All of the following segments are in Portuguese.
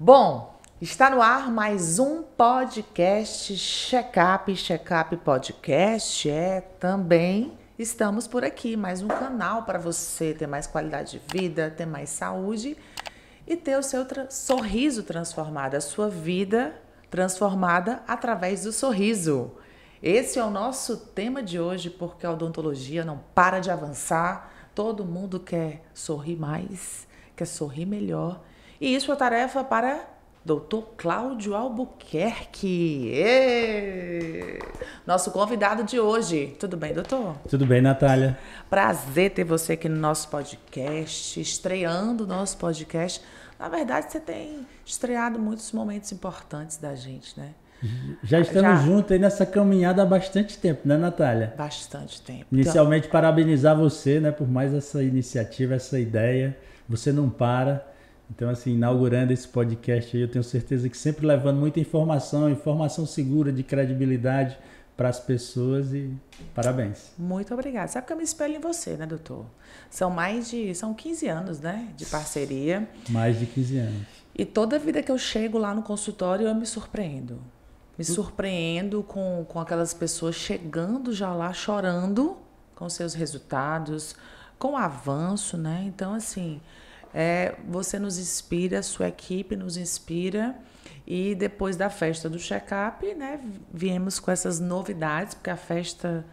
Bom, está no ar mais um podcast Check-up Podcast. Também estamos por aqui, mais um canal para você ter mais qualidade de vida, ter mais saúde e ter o seu sorriso transformado, a sua vida transformada através do sorriso. Esse é o nosso tema de hoje, porque a odontologia não para de avançar, todo mundo quer sorrir mais, quer sorrir melhor. E isso é tarefa para Dr. Cláudio Albuquerque. Nosso convidado de hoje. Tudo bem, doutor? Tudo bem, Natália. Prazer ter você aqui no nosso podcast, estreando o nosso podcast. Na verdade, você tem estreado muitos momentos importantes da gente, né? Já estamos juntos aí nessa caminhada há bastante tempo, né, Natália? Bastante tempo. Inicialmente, parabenizar você, né, por mais essa iniciativa, essa ideia. Você não para. Então, assim, inaugurando esse podcast aí, eu tenho certeza que sempre levando muita informação segura, de credibilidade para as pessoas e parabéns. Muito obrigada. Sabe que eu me espelho em você, né, doutor? São 15 anos, né, de parceria. Mais de 15 anos. E toda vida que eu chego lá no consultório, eu me surpreendo. Me surpreendo com aquelas pessoas chegando já lá, chorando com seus resultados, com o avanço, né? Então, assim... você nos inspira, sua equipe nos inspira, e depois da festa do check-up, né, viemos com essas novidades, porque a festa,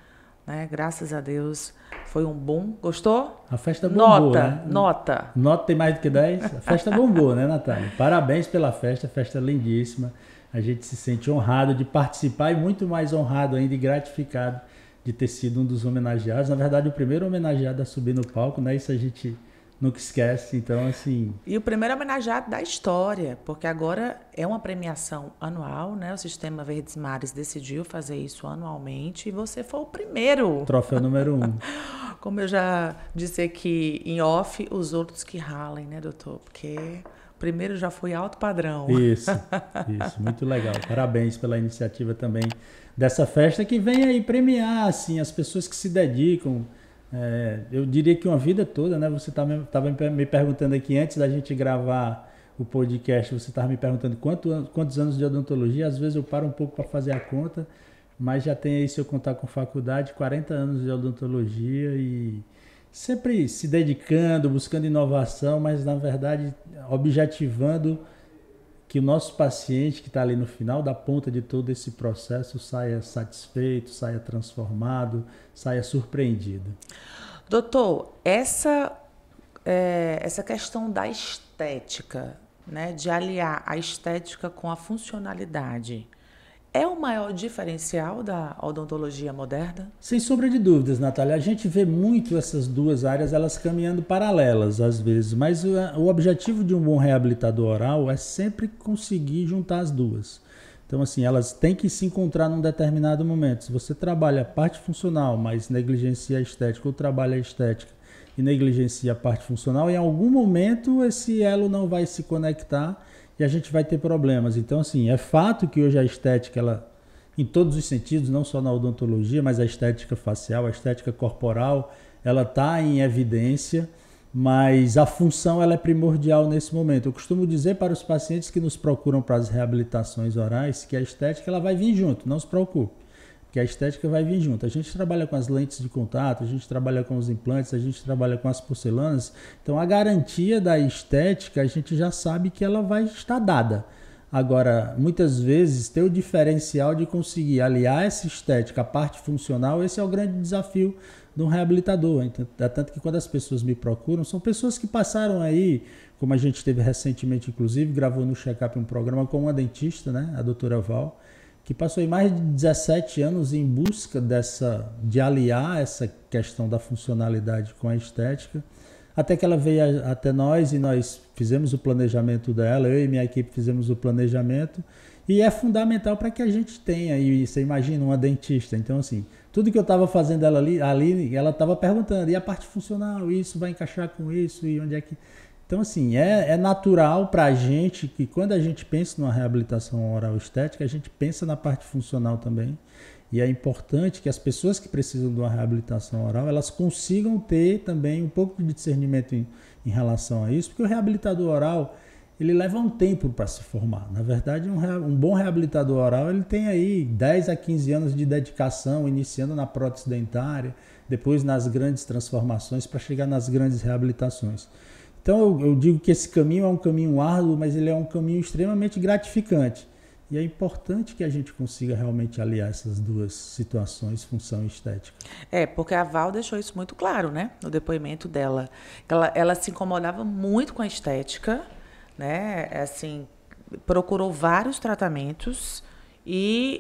né, graças a Deus, foi um boom. Gostou? A festa bombou, Nota. Nota tem mais do que 10? A festa bombou, né, Natália? Parabéns pela festa lindíssima. A gente se sente honrado de participar e muito mais honrado ainda e gratificado de ter sido um dos homenageados. Na verdade, o primeiro homenageado a subir no palco, né, isso a gente... nunca esquece, então assim... E o primeiro homenageado da história, porque agora é uma premiação anual, né? O Sistema Verdes Mares decidiu fazer isso anualmente e você foi o primeiro. Troféu número 1. Como eu já disse aqui em off, os outros que ralem, né, doutor? Porque o primeiro já foi alto padrão. Isso, muito legal. Parabéns pela iniciativa também dessa festa que vem aí premiar, assim, as pessoas que se dedicam. Eu diria que uma vida toda, né? Você estava me perguntando aqui antes da gente gravar o podcast, você estava me perguntando quantos anos de odontologia. Às vezes eu paro um pouco para fazer a conta, mas já tem aí, se eu contar com faculdade, 40 anos de odontologia e sempre se dedicando, buscando inovação, mas na verdade objetivando que o nosso paciente que está ali no final da ponta de todo esse processo saia satisfeito, saia transformado, saia surpreendido. Doutor, essa questão da estética, né, de aliar a estética com a funcionalidade, é o maior diferencial da odontologia moderna? Sem sombra de dúvidas, Natália. A gente vê muito essas duas áreas, elas caminhando paralelas às vezes, mas o objetivo de um bom reabilitador oral é sempre conseguir juntar as duas. Então, assim, elas têm que se encontrar num determinado momento. Se você trabalha a parte funcional, mas negligencia a estética, ou trabalha a estética e negligencia a parte funcional, em algum momento esse elo não vai se conectar e a gente vai ter problemas. Então, assim, é fato que hoje a estética, ela, em todos os sentidos, não só na odontologia, mas a estética facial, a estética corporal, ela está em evidência, mas a função ela é primordial nesse momento. Eu costumo dizer para os pacientes que nos procuram para as reabilitações orais que a estética ela vai vir junto, não se preocupe, porque a estética vai vir junto. A gente trabalha com as lentes de contato, a gente trabalha com os implantes, a gente trabalha com as porcelanas, então a garantia da estética a gente já sabe que ela vai estar dada. Agora, muitas vezes, ter o diferencial de conseguir aliar essa estética, a parte funcional, esse é o grande desafio de um reabilitador. Tanto que quando as pessoas me procuram, são pessoas que passaram aí, como a gente teve recentemente, inclusive, gravou no Check-up um programa com uma dentista, né, a doutora Val, que passou aí mais de 17 anos em busca de aliar essa questão da funcionalidade com a estética, até que ela veio até nós e nós fizemos o planejamento dela, eu e minha equipe fizemos o planejamento, e é fundamental para que a gente tenha, e você imagina uma dentista, então assim, tudo que eu estava fazendo ela ali, ela estava perguntando, e a parte funcional, isso vai encaixar com isso, e onde é que... Então assim, é natural para a gente que quando a gente pensa numa reabilitação oral estética, a gente pensa na parte funcional também, e é importante que as pessoas que precisam de uma reabilitação oral, elas consigam ter também um pouco de discernimento em relação a isso, porque o reabilitador oral, ele leva um tempo para se formar. Na verdade, um bom reabilitador oral, ele tem aí 10 a 15 anos de dedicação, iniciando na prótese dentária, depois nas grandes transformações, para chegar nas grandes reabilitações. Então, eu digo que esse caminho é um caminho árduo, mas ele é um caminho extremamente gratificante. E é importante que a gente consiga realmente aliar essas duas situações, função e estética. Porque a Val deixou isso muito claro, né? No depoimento dela. Ela se incomodava muito com a estética, né? Assim, procurou vários tratamentos,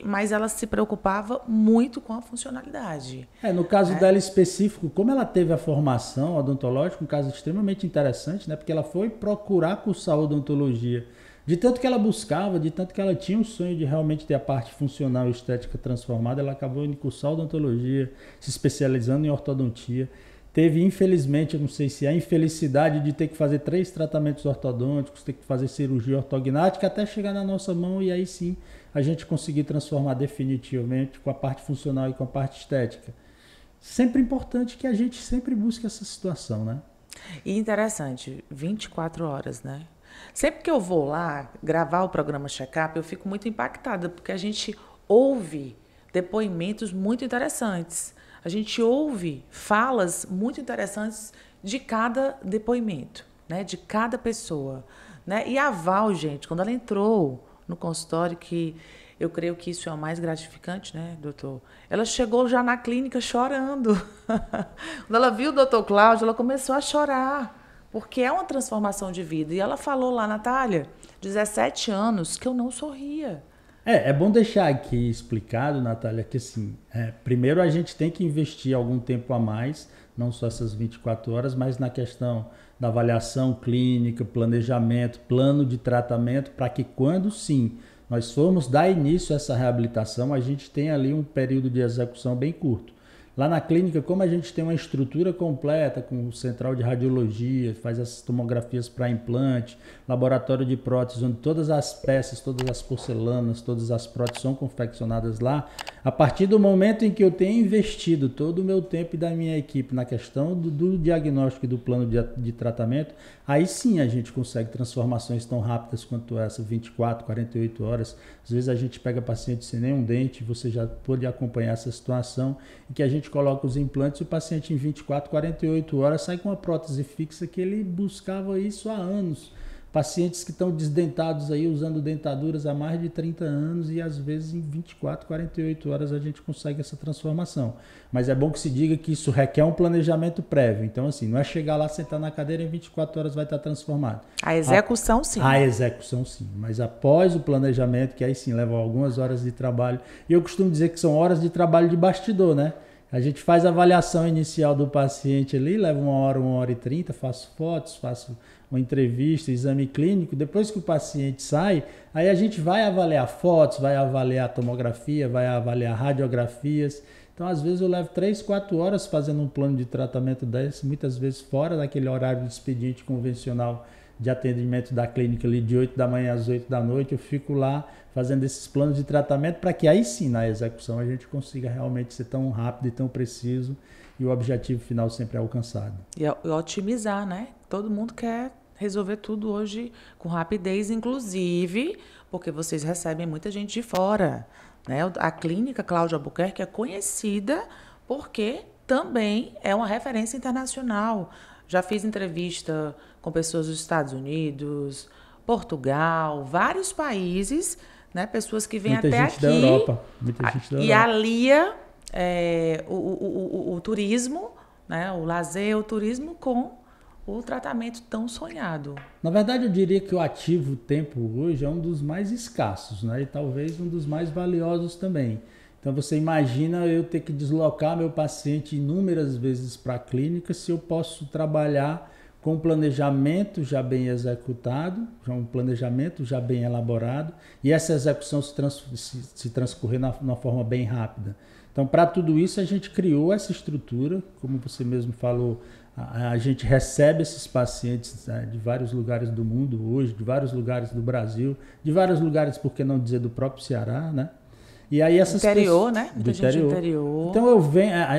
mas ela se preocupava muito com a funcionalidade. No caso dela específico, como ela teve a formação odontológica, um caso extremamente interessante, né? Porque ela foi procurar cursar odontologia. De tanto que ela buscava, de tanto que ela tinha o sonho de realmente ter a parte funcional e estética transformada, ela acabou indo cursar odontologia, se especializando em ortodontia. Teve, infelizmente, eu não sei se é a infelicidade de ter que fazer 3 tratamentos ortodônticos, ter que fazer cirurgia ortognática até chegar na nossa mão e aí sim a gente conseguir transformar definitivamente com a parte funcional e com a parte estética. Sempre importante que a gente sempre busque essa situação, né? E interessante, 24 horas, né? Sempre que eu vou lá gravar o programa Check-up, eu fico muito impactada, porque a gente ouve depoimentos muito interessantes. A gente ouve falas muito interessantes de cada depoimento, né? De cada pessoa, né? E a Val, gente, quando ela entrou no consultório, que eu creio que isso é o mais gratificante, né, doutor? Ela chegou já na clínica chorando. Quando ela viu o doutor Cláudio, ela começou a chorar, porque é uma transformação de vida. E ela falou lá, Natália, 17 anos, que eu não sorria. É bom deixar aqui explicado, Natália, que assim, primeiro a gente tem que investir algum tempo a mais, não só essas 24 horas, mas na questão da avaliação clínica, planejamento, plano de tratamento, para que quando sim nós formos dar início a essa reabilitação, a gente tem ali um período de execução bem curto. Lá na clínica, como a gente tem uma estrutura completa, com central de radiologia, faz as tomografias para implante, laboratório de prótese, onde todas as peças, todas as porcelanas, todas as próteses são confeccionadas lá, a partir do momento em que eu tenho investido todo o meu tempo e da minha equipe na questão do diagnóstico e do plano de tratamento, aí sim a gente consegue transformações tão rápidas quanto essa, 24, 48 horas. Às vezes a gente pega paciente sem nenhum dente, você já pode acompanhar essa situação, em que a gente coloca os implantes e o paciente em 24, 48 horas sai com uma prótese fixa que ele buscava isso há anos. Pacientes que estão desdentados aí usando dentaduras há mais de 30 anos e às vezes em 24, 48 horas a gente consegue essa transformação. Mas é bom que se diga que isso requer um planejamento prévio. Então assim, não é chegar lá, sentar na cadeira e em 24 horas vai estar transformado. A execução sim. A execução sim, mas após o planejamento, que aí sim leva algumas horas de trabalho. E eu costumo dizer que são horas de trabalho de bastidor, né? A gente faz a avaliação inicial do paciente ali, leva 1 hora e 30, faço fotos, faço uma entrevista, exame clínico. Depois que o paciente sai, aí a gente vai avaliar fotos, vai avaliar tomografia, vai avaliar radiografias. Então, às vezes eu levo 3, 4 horas fazendo um plano de tratamento desse, muitas vezes fora daquele horário de expediente convencional de atendimento da clínica ali de 8 da manhã às 8 da noite, eu fico lá fazendo esses planos de tratamento para que aí sim, na execução, a gente consiga realmente ser tão rápido e tão preciso e o objetivo final sempre é alcançado. E otimizar, né? Todo mundo quer resolver tudo hoje com rapidez, inclusive porque vocês recebem muita gente de fora, né? A clínica Cláudio Albuquerque é conhecida porque também é uma referência internacional. Já fiz entrevista com pessoas dos Estados Unidos, Portugal, vários países, né? Pessoas que vêm até aqui. Muita gente da Europa. E alia o turismo, né? O lazer, o turismo com o tratamento tão sonhado. Na verdade, eu diria que o ativo tempo hoje é um dos mais escassos, né? E talvez um dos mais valiosos também. Então você imagina eu ter que deslocar meu paciente inúmeras vezes para a clínica se eu posso trabalhar com um planejamento já bem executado, um planejamento já bem elaborado e essa execução se transcorrer numa forma bem rápida. Então, para tudo isso, a gente criou essa estrutura, como você mesmo falou, a gente recebe esses pacientes, né, de vários lugares do mundo hoje, de vários lugares do Brasil, de vários lugares, por que não dizer, do próprio Ceará, né? E aí essas interior, pessoas, né? Muita gente do interior. Então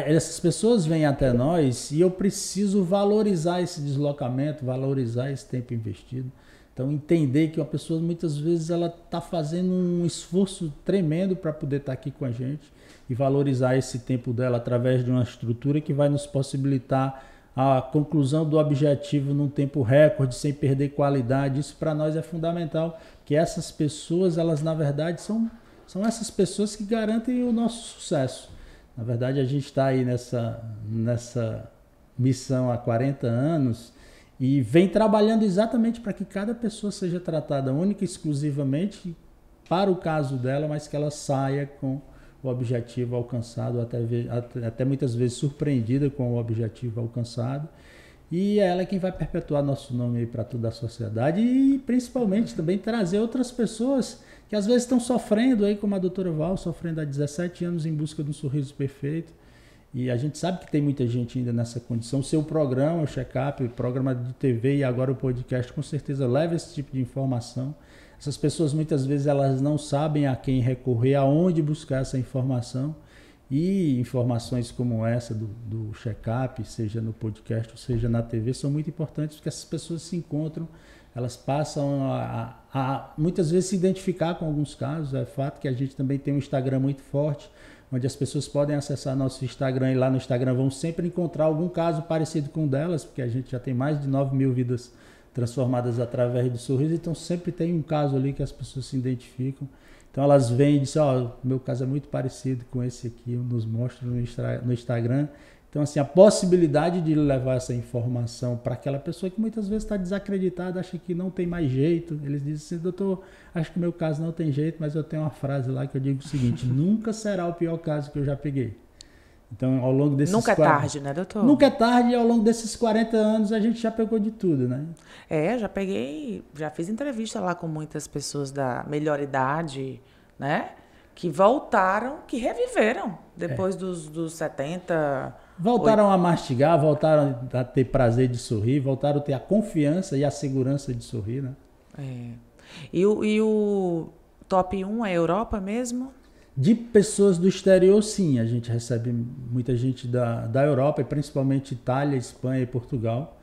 essas pessoas vêm até nós e eu preciso valorizar esse deslocamento, valorizar esse tempo investido. Então, entender que uma pessoa, muitas vezes, ela está fazendo um esforço tremendo para poder estar aqui com a gente e valorizar esse tempo dela através de uma estrutura que vai nos possibilitar a conclusão do objetivo num tempo recorde, sem perder qualidade. Isso para nós é fundamental, que essas pessoas, elas na verdade são essas pessoas que garantem o nosso sucesso. Na verdade, a gente está aí nessa missão há 40 anos e vem trabalhando exatamente para que cada pessoa seja tratada única e exclusivamente para o caso dela, mas que ela saia com o objetivo alcançado, até muitas vezes surpreendida com o objetivo alcançado. E ela é quem vai perpetuar nosso nome aí para toda a sociedade e principalmente também trazer outras pessoas que às vezes estão sofrendo aí, como a doutora Val, sofrendo há 17 anos em busca de um sorriso perfeito. E a gente sabe que tem muita gente ainda nessa condição. O seu programa, o Check-up, o programa de TV e agora o podcast, com certeza leva esse tipo de informação. Essas pessoas muitas vezes elas não sabem a quem recorrer, aonde buscar essa informação. E informações como essa do Check-up, seja no podcast ou seja na TV, são muito importantes porque essas pessoas se encontram, elas passam a muitas vezes se identificar com alguns casos. É fato que a gente também tem um Instagram muito forte, onde as pessoas podem acessar nosso Instagram e lá no Instagram vão sempre encontrar algum caso parecido com o delas, porque a gente já tem mais de 9.000 vidas transformadas através do sorriso, então sempre tem um caso ali que as pessoas se identificam. Então elas vêm e dizem, meu caso é muito parecido com esse aqui, nos mostram no Instagram. Então assim, a possibilidade de levar essa informação para aquela pessoa que muitas vezes está desacreditada, acha que não tem mais jeito. Eles dizem assim, doutor, acho que meu caso não tem jeito, mas eu tenho uma frase lá que eu digo o seguinte, nunca será o pior caso que eu já peguei. Então, ao longo desses... Nunca é tarde, né, doutor? Nunca é tarde e ao longo desses 40 anos a gente já pegou de tudo, né? Já fiz entrevista lá com muitas pessoas da melhor idade, né? Que voltaram, que reviveram depois dos 70... Voltaram a mastigar, voltaram a ter prazer de sorrir, voltaram a ter a confiança e a segurança de sorrir, né? E o top 1 é a Europa mesmo? De pessoas do exterior, sim. A gente recebe muita gente da Europa, e principalmente Itália, Espanha e Portugal.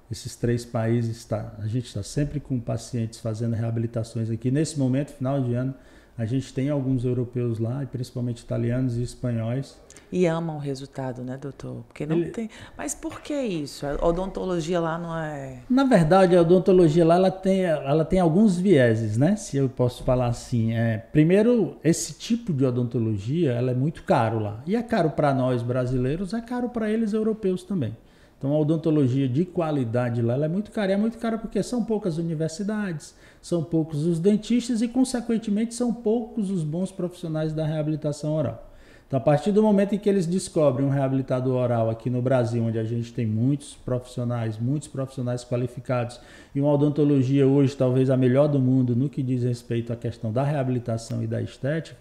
Esses 3 países, a gente está sempre com pacientes fazendo reabilitações aqui. Nesse momento, final de ano, a gente tem alguns europeus lá, e principalmente italianos e espanhóis. E amam o resultado, né, doutor? Porque não tem... Mas por que isso? A odontologia lá não é... Na verdade, a odontologia lá ela tem alguns vieses, né? Se eu posso falar assim. Primeiro, esse tipo de odontologia ela é muito caro lá. E é caro para nós brasileiros, é caro para eles europeus também. Então, a odontologia de qualidade lá ela é muito cara. E é muito cara porque são poucas universidades, são poucos os dentistas e, consequentemente, são poucos os bons profissionais da reabilitação oral. Então, a partir do momento em que eles descobrem um reabilitador oral aqui no Brasil, onde a gente tem muitos profissionais qualificados, e uma odontologia hoje talvez a melhor do mundo no que diz respeito à questão da reabilitação e da estética,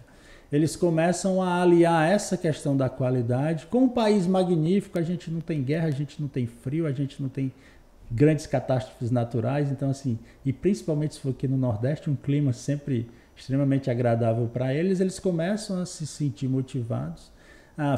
eles começam a aliar essa questão da qualidade com um país magnífico. A gente não tem guerra, a gente não tem frio, a gente não tem grandes catástrofes naturais. Então, assim, e principalmente se for aqui no Nordeste, um clima sempre extremamente agradável para eles, eles começam a se sentir motivados,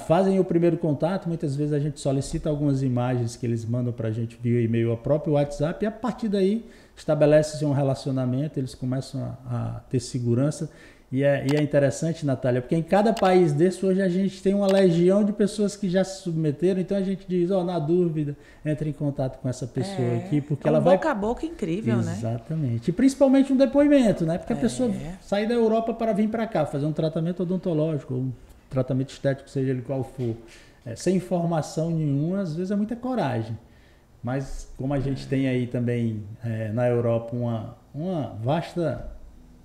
fazem o primeiro contato. Muitas vezes a gente solicita algumas imagens que eles mandam para a gente via e-mail, ao próprio WhatsApp, e a partir daí estabelece-se um relacionamento, eles começam a ter segurança. E é interessante, Natália, porque em cada país desse hoje a gente tem uma legião de pessoas que já se submeteram, então a gente diz, na dúvida, entre em contato com essa pessoa aqui, porque ela vai... boca a boca incrível, né? Exatamente. E principalmente um depoimento, né? Porque a pessoa sai da Europa para vir para cá, fazer um tratamento odontológico, ou um tratamento estético, seja ele qual for, sem informação nenhuma, às vezes é muita coragem. Mas como a gente tem aí também na Europa uma vasta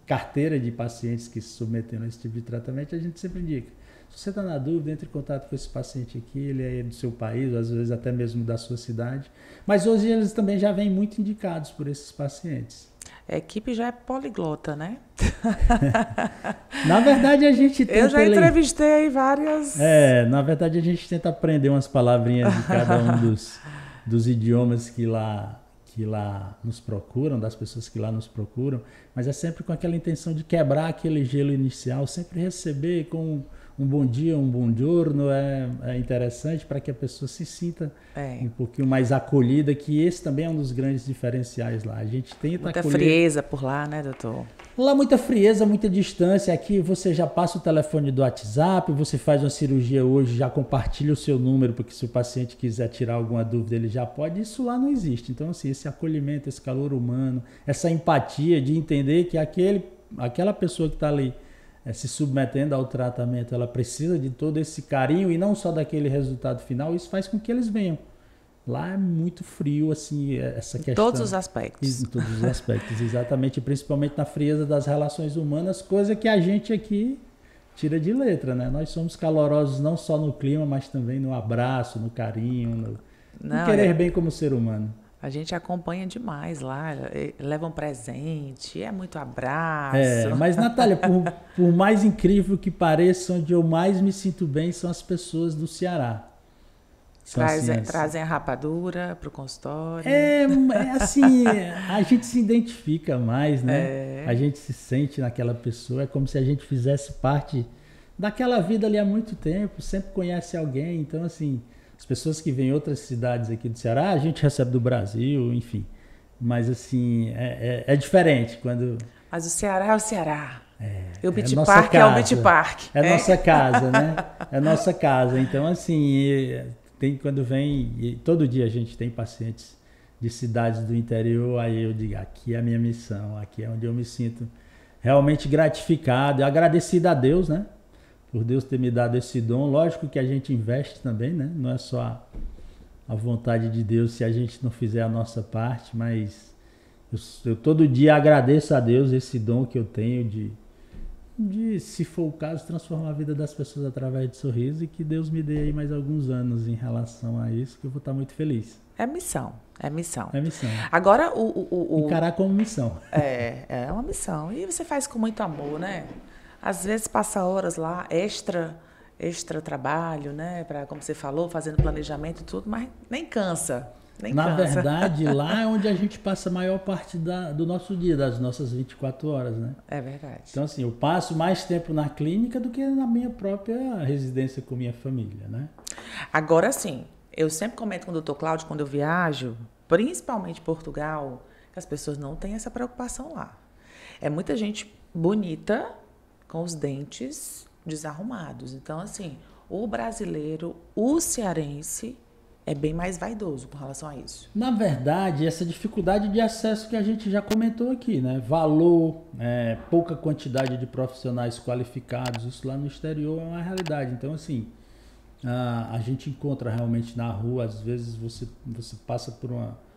carteira de pacientes que se submeteram a esse tipo de tratamento, a gente sempre indica. Se você está na dúvida, entre em contato com esse paciente aqui, ele é do seu país, às vezes até mesmo da sua cidade. Mas hoje eles também já vêm muito indicados por esses pacientes. A equipe já é poliglota, né? Na verdade, a gente tenta... Eu já entrevistei várias... Na verdade, a gente tenta aprender umas palavrinhas de cada um dos idiomas que lá nos procuram, das pessoas que lá nos procuram, mas é sempre com aquela intenção de quebrar aquele gelo inicial, sempre receber com um bom dia, um bom giorno é interessante para que a pessoa se sinta um pouquinho mais acolhida, que esse também é um dos grandes diferenciais lá. A gente tenta muita frieza por lá, né, doutor? Lá muita frieza, muita distância. Aqui você já passa o telefone do WhatsApp, você faz uma cirurgia hoje, já compartilha o seu número, porque se o paciente quiser tirar alguma dúvida, ele já pode. Isso lá não existe. Então, assim, esse acolhimento, esse calor humano, essa empatia de entender que aquela pessoa que está ali se submetendo ao tratamento, ela precisa de todo esse carinho e não só daquele resultado final, isso faz com que eles venham. Lá é muito frio, assim, essa questão. Em todos os aspectos. Em todos os aspectos, exatamente. Principalmente na frieza das relações humanas, coisa que a gente aqui tira de letra, né? Nós somos calorosos não só no clima, mas também no abraço, no carinho, no querer bem como ser humano. A gente acompanha demais lá, leva um presente, é muito abraço. Mas Natália, por mais incrível que pareça, onde eu mais me sinto bem são as pessoas do Ceará. Trazem a rapadura para o consultório. Assim, a gente se identifica mais, né? A gente se sente naquela pessoa, é como se a gente fizesse parte daquela vida ali há muito tempo, sempre conhece alguém. Então, assim, as pessoas que vêm em outras cidades aqui do Ceará, a gente recebe do Brasil, enfim. Mas, assim, é diferente quando... Mas o Ceará é o Ceará. E o Beach nossa Park casa. É o Beach Park. É nossa casa, né? É nossa casa. Então, assim... Quando vem, e todo dia a gente tem pacientes de cidades do interior, aí eu digo, aqui é a minha missão, aqui é onde eu me sinto realmente gratificado e agradecido a Deus, né? Por Deus ter me dado esse dom. Lógico que a gente investe também, né? Não é só a vontade de Deus se a gente não fizer a nossa parte, mas eu todo dia agradeço a Deus esse dom que eu tenho de, se for o caso, transformar a vida das pessoas através de sorriso, e que Deus me dê aí mais alguns anos em relação a isso, que eu vou estar muito feliz. É missão. Agora, encarar como missão. É uma missão. E você faz com muito amor, né? Às vezes passa horas lá, extra trabalho, né? Como você falou, fazendo planejamento e tudo, mas nem cansa. Na verdade, lá é onde a gente passa a maior parte do nosso dia, das nossas 24 horas, né? É verdade. Então, assim, eu passo mais tempo na clínica do que na minha própria residência com minha família, né? Agora, sim, eu sempre comento com o Dr. Cláudio, quando eu viajo, principalmente Portugal, que as pessoas não têm essa preocupação lá. É muita gente bonita com os dentes desarrumados. Então, assim, o brasileiro, o cearense... é bem mais vaidoso com relação a isso. Na verdade, essa dificuldade de acesso que a gente já comentou aqui, né? Valor, pouca quantidade de profissionais qualificados, isso lá no exterior é uma realidade. Então, assim, a gente encontra realmente na rua, às vezes você passa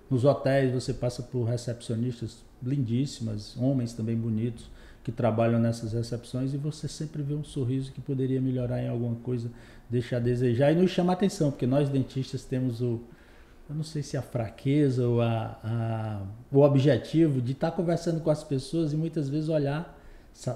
nos hotéis, você passa por recepcionistas lindíssimas, homens também bonitos, que trabalham nessas recepções, e você sempre vê um sorriso que poderia melhorar em alguma coisa, deixa a desejar, e nos chama a atenção, porque nós dentistas temos eu não sei se a fraqueza ou o objetivo de estar conversando com as pessoas e muitas vezes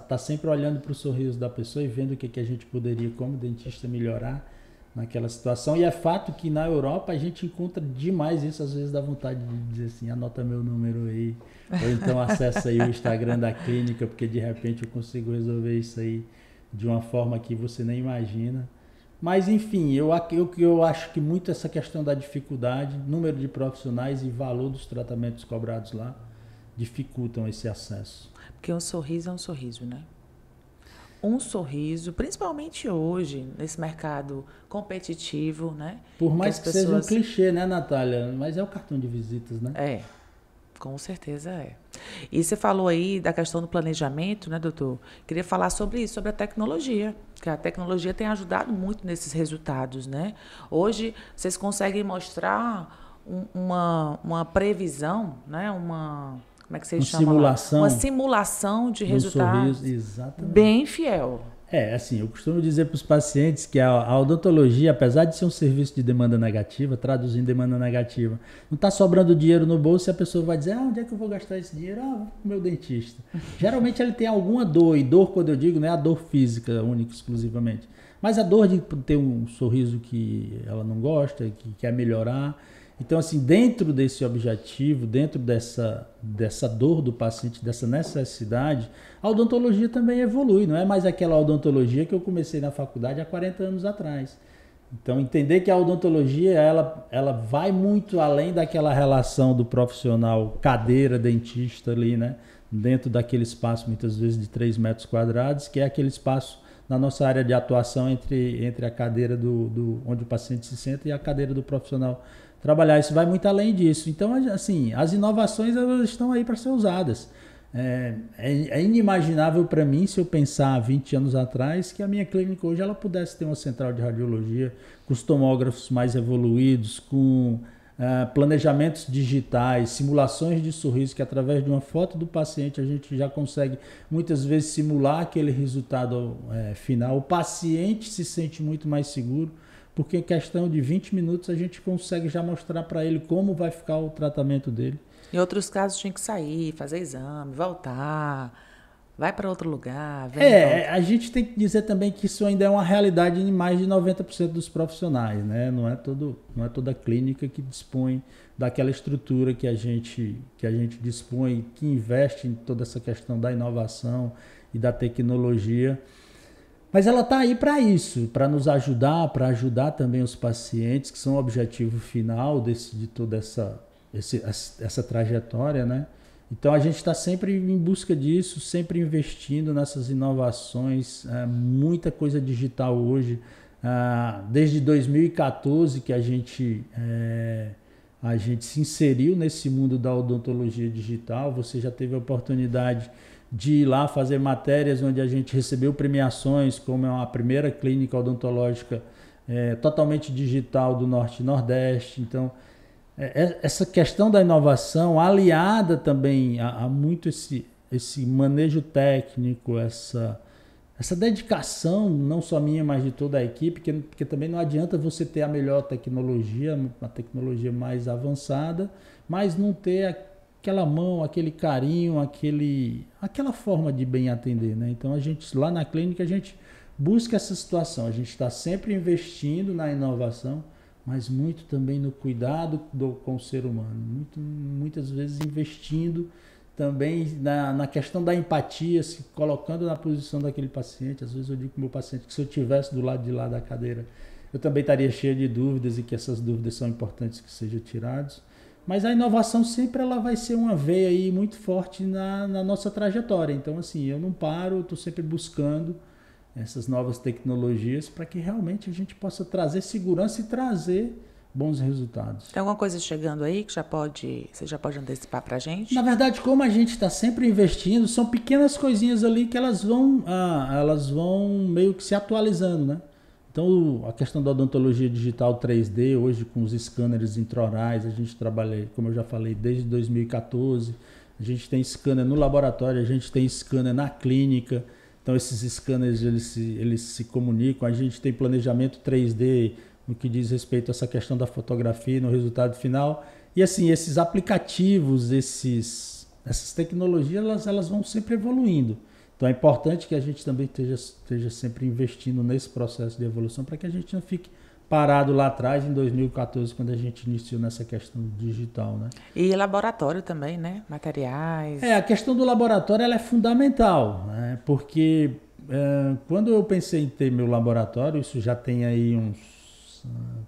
tá sempre olhando para o sorriso da pessoa e vendo o que a gente poderia, como dentista, melhorar naquela situação. E é fato que na Europa a gente encontra demais isso, às vezes dá vontade de dizer assim, anota meu número aí, ou então acessa aí o Instagram da clínica, porque de repente eu consigo resolver isso aí de uma forma que você nem imagina. Mas enfim, eu acho que muito essa questão da dificuldade, número de profissionais e valor dos tratamentos cobrados lá dificultam esse acesso. Porque um sorriso é um sorriso, né? Um sorriso, principalmente hoje, nesse mercado competitivo, né? Por mais que seja um clichê, né, Natália? Mas é o cartão de visitas, né? Com certeza é. E você falou aí da questão do planejamento, né, doutor? Queria falar sobre isso, sobre a tecnologia, que a tecnologia tem ajudado muito nesses resultados, né? Hoje, vocês conseguem mostrar uma previsão, né? Como é que vocês chamam? Uma simulação de resultados bem fiel. Assim, eu costumo dizer para os pacientes que a odontologia, apesar de ser um serviço de demanda negativa, traduzindo demanda negativa, não está sobrando dinheiro no bolso e a pessoa vai dizer, onde é que eu vou gastar esse dinheiro? Vou pro meu dentista. Geralmente ele tem alguma dor, e dor, quando eu digo, não é a dor física única, exclusivamente, mas a dor de ter um sorriso que ela não gosta, que quer melhorar. Então, assim, dentro desse objetivo, dentro dessa dor do paciente, dessa necessidade, a odontologia também evolui. Não é mais aquela odontologia que eu comecei na faculdade há 40 anos atrás. Então, entender que a odontologia, ela vai muito além daquela relação do profissional cadeira-dentista ali, né? Dentro daquele espaço, muitas vezes, de 3 metros quadrados, que é aquele espaço na nossa área de atuação entre a cadeira onde o paciente se senta e a cadeira do profissional trabalhar. Isso vai muito além disso. Então, assim, as inovações elas estão aí para ser usadas. É inimaginável para mim, se eu pensar 20 anos atrás, que a minha clínica hoje ela pudesse ter uma central de radiologia com os tomógrafos mais evoluídos, com planejamentos digitais, simulações de sorriso, que através de uma foto do paciente a gente já consegue muitas vezes simular aquele resultado final. O paciente se sente muito mais seguro, porque em questão de 20 minutos a gente consegue já mostrar para ele como vai ficar o tratamento dele. Em outros casos tinha que sair, fazer exame, voltar, vai para outro lugar. A gente tem que dizer também que isso ainda é uma realidade em mais de 90% dos profissionais, né? Não é toda clínica que dispõe daquela estrutura que a gente dispõe, que investe em toda essa questão da inovação e da tecnologia. Mas ela está aí para isso, para nos ajudar, para ajudar também os pacientes, que são o objetivo final de toda essa trajetória, né? Então a gente está sempre em busca disso, sempre investindo nessas inovações, muita coisa digital hoje. Desde 2014 que a gente se inseriu nesse mundo da odontologia digital. Você já teve a oportunidade de ir lá fazer matérias onde a gente recebeu premiações, como a primeira clínica odontológica totalmente digital do Norte e Nordeste. Então, essa questão da inovação, aliada também a muito esse manejo técnico, essa dedicação, não só minha, mas de toda a equipe, porque também não adianta você ter a melhor tecnologia, uma tecnologia mais avançada, mas não ter aquela mão, aquele carinho, aquela forma de bem atender, né? Então, lá na clínica, a gente busca essa situação, a gente está sempre investindo na inovação, mas muito também no cuidado com o ser humano, muitas vezes investindo também na questão da empatia, se colocando na posição daquele paciente. Às vezes eu digo para o meu paciente que se eu estivesse do lado de lá da cadeira, eu também estaria cheio de dúvidas e que essas dúvidas são importantes que sejam tiradas. Mas a inovação sempre ela vai ser uma veia aí muito forte na nossa trajetória. Então, assim, eu não paro, estou sempre buscando essas novas tecnologias para que realmente a gente possa trazer segurança e trazer bons resultados. Tem alguma coisa chegando aí que você já pode antecipar para a gente? Na verdade, como a gente está sempre investindo, são pequenas coisinhas ali que elas vão meio que se atualizando, né? Então, a questão da odontologia digital 3D, hoje com os scanners intraorais, a gente trabalha, como eu já falei, desde 2014. A gente tem scanner no laboratório, a gente tem scanner na clínica. Então, esses scanners eles se comunicam. A gente tem planejamento 3D no que diz respeito a essa questão da fotografia no resultado final. E assim, esses aplicativos, essas tecnologias, elas vão sempre evoluindo. Então é importante que a gente também esteja sempre investindo nesse processo de evolução para que a gente não fique parado lá atrás, em 2014, quando a gente iniciou nessa questão digital, né? E laboratório também, né? Materiais. A questão do laboratório ela é fundamental, né? Porque quando eu pensei em ter meu laboratório, isso já tem aí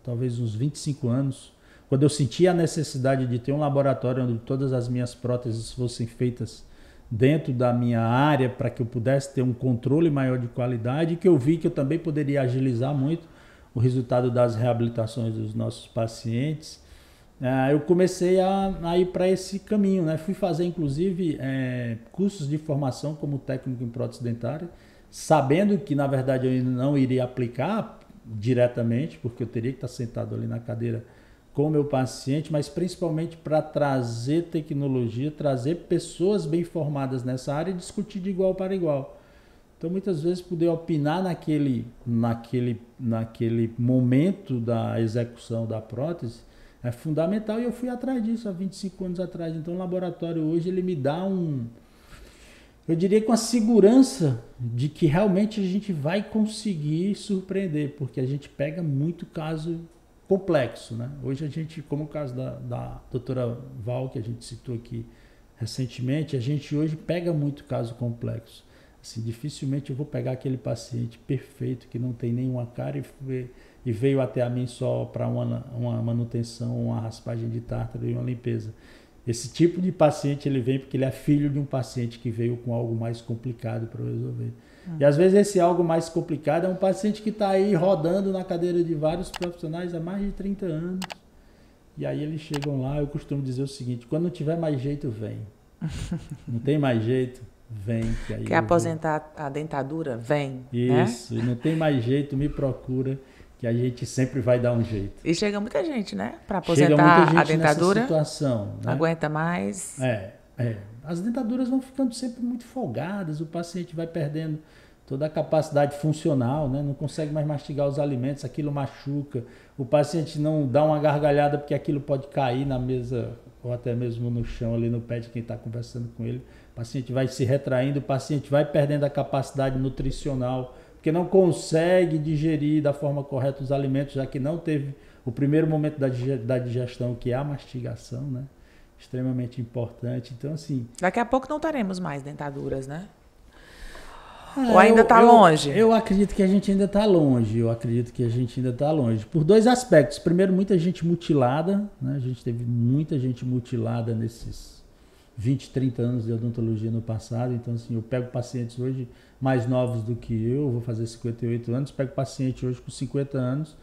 talvez uns 25 anos, quando eu senti a necessidade de ter um laboratório onde todas as minhas próteses fossem feitas dentro da minha área, para que eu pudesse ter um controle maior de qualidade, que eu vi que eu também poderia agilizar muito o resultado das reabilitações dos nossos pacientes, eu comecei a ir para esse caminho, né? Fui fazer, inclusive, cursos de formação como técnico em prótese dentária, sabendo que, na verdade, eu não iria aplicar diretamente, porque eu teria que estar sentado ali na cadeira com o meu paciente, mas principalmente para trazer tecnologia, trazer pessoas bem formadas nessa área e discutir de igual para igual. Então, muitas vezes, poder opinar naquele momento da execução da prótese é fundamental, e eu fui atrás disso há 25 anos atrás. Então, o laboratório hoje ele me dá eu diria com a segurança de que realmente a gente vai conseguir surpreender, porque a gente pega muito caso complexo, né? Hoje a gente, como o caso da doutora Val, que a gente citou aqui recentemente, a gente hoje pega muito caso complexo. Assim, dificilmente eu vou pegar aquele paciente perfeito que não tem nenhuma cárie e veio até a mim só para uma manutenção, uma raspagem de tártaro e uma limpeza. Esse tipo de paciente ele vem porque ele é filho de um paciente que veio com algo mais complicado para resolver. E às vezes esse algo mais complicado é um paciente que está aí rodando na cadeira de vários profissionais há mais de 30 anos. E aí eles chegam lá, eu costumo dizer o seguinte, quando não tiver mais jeito, vem. Não tem mais jeito, vem. Que aí quer aposentar a dentadura? Vem. Isso, né? E não tem mais jeito, me procura, que a gente sempre vai dar um jeito. E chega muita gente, né? Para aposentar a dentadura. Nessa situação, né? Não aguenta mais. As dentaduras vão ficando sempre muito folgadas, o paciente vai perdendo toda a capacidade funcional, né? Não consegue mais mastigar os alimentos, aquilo machuca, o paciente não dá uma gargalhada porque aquilo pode cair na mesa ou até mesmo no chão ali no pé de quem está conversando com ele, o paciente vai se retraindo, o paciente vai perdendo a capacidade nutricional, porque não consegue digerir da forma correta os alimentos, já que não teve o primeiro momento da digestão, que é a mastigação, né? Extremamente importante. Então, assim... Daqui a pouco não teremos mais dentaduras, né? Ou ainda está longe? Eu acredito que a gente ainda está longe. Por dois aspectos. Primeiro, muita gente mutilada, né? A gente teve muita gente mutilada nesses 20, 30 anos de odontologia no passado. Então, assim, eu pego pacientes hoje mais novos do que eu, vou fazer 58 anos, pego paciente hoje com 50 anos,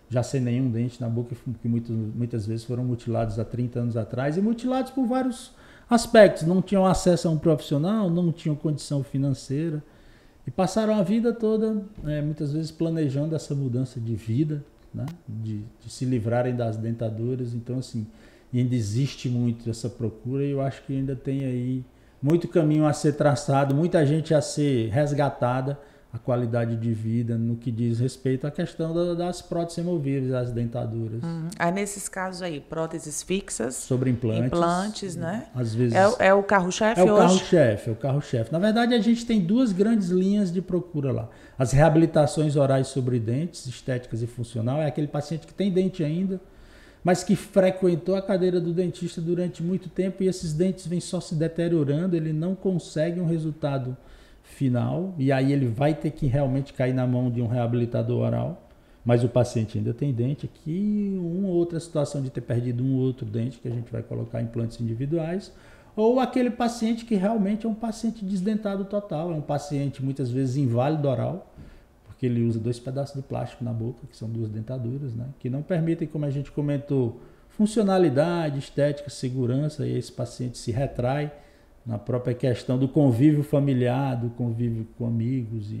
já sem nenhum dente na boca, que muitas vezes foram mutilados há 30 anos atrás, e mutilados por vários aspectos. Não tinham acesso a um profissional, não tinham condição financeira, e passaram a vida toda, muitas vezes, planejando essa mudança de vida, né? de se livrarem das dentaduras. Então, assim, ainda existe muito essa procura, e eu acho que ainda tem aí muito caminho a ser traçado, muita gente a ser resgatada, a qualidade de vida no que diz respeito à questão das próteses removíveis, das dentaduras. Aí nesses casos aí, próteses fixas. Sobre implantes. Implantes, né? Às vezes, é o carro-chefe hoje? É o carro-chefe. Na verdade, a gente tem duas grandes linhas de procura lá. As reabilitações orais sobre dentes, estéticas e funcional, é aquele paciente que tem dente ainda, mas que frequentou a cadeira do dentista durante muito tempo e esses dentes vêm só se deteriorando, ele não consegue um resultado final, e aí ele vai ter que realmente cair na mão de um reabilitador oral, mas o paciente ainda tem dente aqui, uma outra situação de ter perdido um outro dente, que a gente vai colocar implantes individuais, ou aquele paciente que realmente é um paciente desdentado total, é um paciente muitas vezes inválido oral, porque ele usa 2 pedaços de plástico na boca, que são 2 dentaduras, né, que não permitem, como a gente comentou, funcionalidade, estética, segurança, e esse paciente se retrai na própria questão do convívio familiar, do convívio com amigos,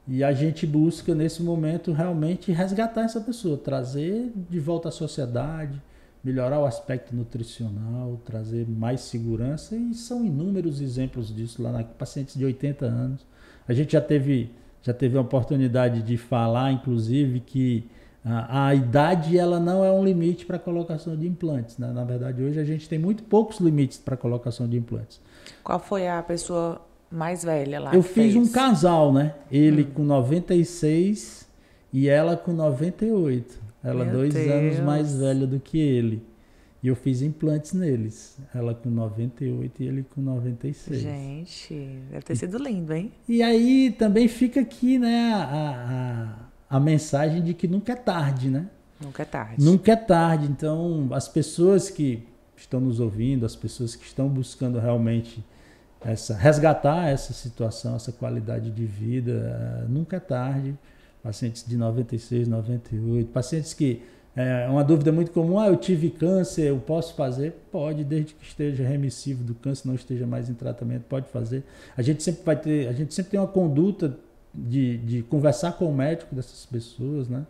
e a gente busca nesse momento realmente resgatar essa pessoa, trazer de volta à sociedade, melhorar o aspecto nutricional, trazer mais segurança, e são inúmeros exemplos disso lá na pacientes de 80 anos. A gente já teve a oportunidade de falar, inclusive, que a idade ela não é um limite para a colocação de implantes, né? Na verdade, hoje a gente tem muito poucos limites para a colocação de implantes. Qual foi a pessoa mais velha lá? Eu fiz um casal, né? Ele com 96 e ela com 98. Ela 2 anos mais velha do que ele. E eu fiz implantes neles. Ela com 98 e ele com 96. Gente, deve ter sido lindo, hein? E aí também fica aqui, né, a mensagem de que nunca é tarde, né? Nunca é tarde. Nunca é tarde. Então, as pessoas que estão nos ouvindo, as pessoas que estão buscando realmente resgatar essa situação, essa qualidade de vida, nunca é tarde. Pacientes de 96, 98, pacientes que... uma dúvida muito comum, eu tive câncer, eu posso fazer? Pode, desde que esteja remissivo do câncer, não esteja mais em tratamento, pode fazer. A gente sempre tem uma conduta de conversar com o médico dessas pessoas, né?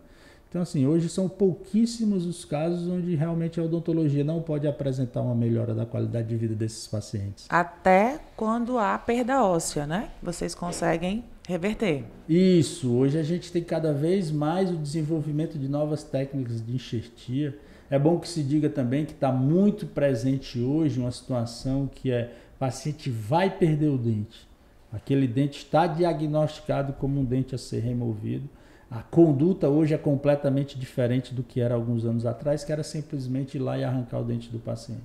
Então, assim, hoje são pouquíssimos os casos onde realmente a odontologia não pode apresentar uma melhora da qualidade de vida desses pacientes. Até quando há perda óssea, né? Vocês conseguem reverter. Isso, hoje a gente tem cada vez mais o desenvolvimento de novas técnicas de enxertia. É bom que se diga também que está muito presente hoje uma situação que o paciente vai perder o dente. Aquele dente está diagnosticado como um dente a ser removido. A conduta hoje é completamente diferente do que era alguns anos atrás, que era simplesmente ir lá e arrancar o dente do paciente.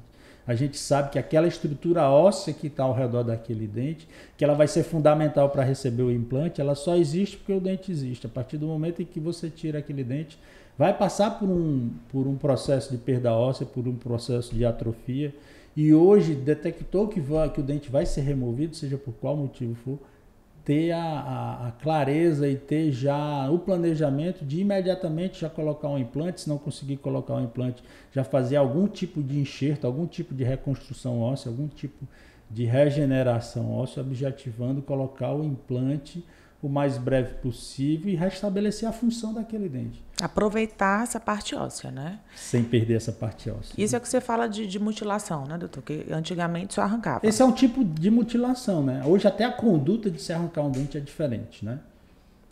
A gente sabe que aquela estrutura óssea que está ao redor daquele dente, que ela vai ser fundamental para receber o implante, ela só existe porque o dente existe. A partir do momento em que você tira aquele dente, vai passar por um processo de perda óssea, por um processo de atrofia, e hoje detectou que o dente vai ser removido, seja por qual motivo for, ter a clareza e ter já o planejamento de imediatamente já colocar um implante, se não conseguir colocar um implante, já fazer algum tipo de enxerto, algum tipo de reconstrução óssea, algum tipo de regeneração óssea, objetivando colocar o implante o mais breve possível e restabelecer a função daquele dente. Aproveitar essa parte óssea, né? Sem perder essa parte óssea. Isso é o que você fala de mutilação, né, doutor? Que antigamente só arrancava. Esse é um tipo de mutilação, né? Hoje até a conduta de se arrancar um dente é diferente, né?